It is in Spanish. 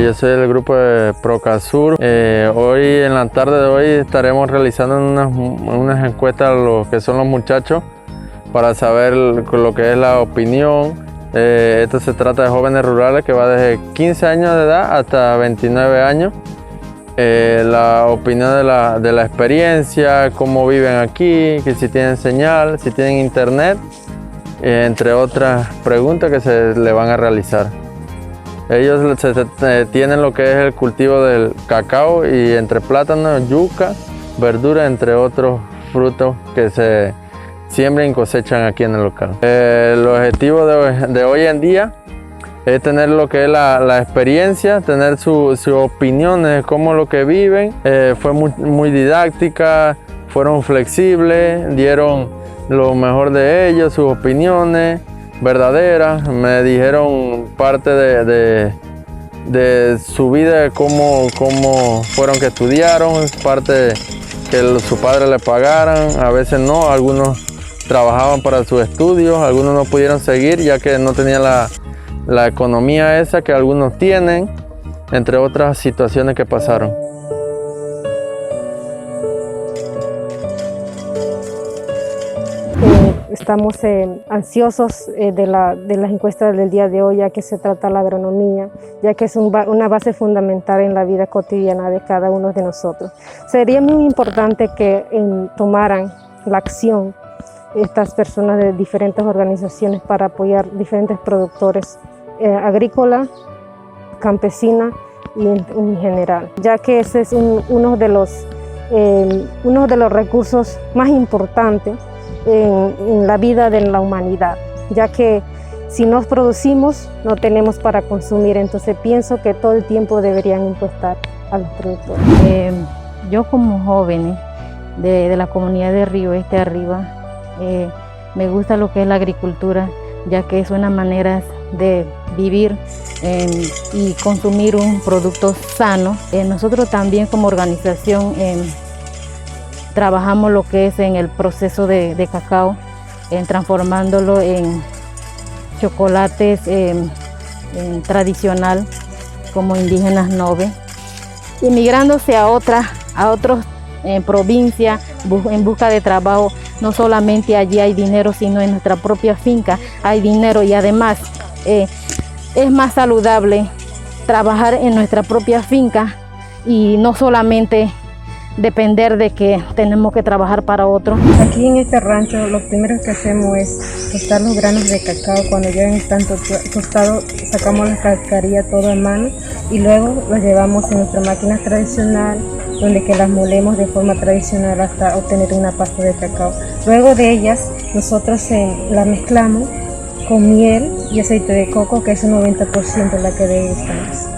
yo soy del grupo de Procasur. Hoy, en la tarde de hoy, estaremos realizando unas encuestas a lo que son los muchachos para saber lo que es la opinión. Esto se trata de jóvenes rurales que va desde 15 años de edad hasta 29 años. La opinión de la experiencia, cómo viven aquí, que si tienen señal, si tienen internet, entre otras preguntas que se le van a realizar. Ellos tienen lo que es el cultivo del cacao y entre plátanos, yuca, verduras, entre otros frutos que se siembran y cosechan aquí en el local. El objetivo de hoy en día es tener lo que es la experiencia, tener su opinión de cómo lo que viven. Fue muy didáctica, fueron flexibles, dieron lo mejor de ellos, sus opiniones verdaderas. Me dijeron parte de su vida, cómo fueron que estudiaron, parte que sus padres le pagaran, a veces no, algunos trabajaban para sus estudios, algunos no pudieron seguir ya que no tenían la economía esa que algunos tienen, entre otras situaciones que pasaron. Estamos ansiosos de las encuestas del día de hoy, ya que se trata de la agronomía, ya que es una base fundamental en la vida cotidiana de cada uno de nosotros. Sería muy importante que tomaran la acción estas personas de diferentes organizaciones para apoyar diferentes productores agrícolas, campesinas y en general, ya que ese es uno de los recursos más importantes en la vida de la humanidad, ya que si no producimos no tenemos para consumir, entonces pienso que todo el tiempo deberían impuestar a los productores. Yo como joven de la comunidad de Río Este Arriba, me gusta lo que es la agricultura, ya que es una manera de vivir y consumir un producto sano. Nosotros también como organización trabajamos lo que es en el proceso de cacao, transformándolo en chocolates tradicional como Indígenas Nove, inmigrándose a otras provincias en busca de trabajo. No solamente allí hay dinero, sino en nuestra propia finca hay dinero, y además es más saludable trabajar en nuestra propia finca y no solamente depender de que tenemos que trabajar para otro. Aquí en este rancho lo primero que hacemos es tostar los granos de cacao. Cuando ya están tostados, sacamos la cascarilla todo en mano y luego los llevamos en nuestra máquina tradicional, donde que las molemos de forma tradicional hasta obtener una pasta de cacao. Luego de ellas nosotros la mezclamos con miel y aceite de coco, que es un 90% la que degustamos.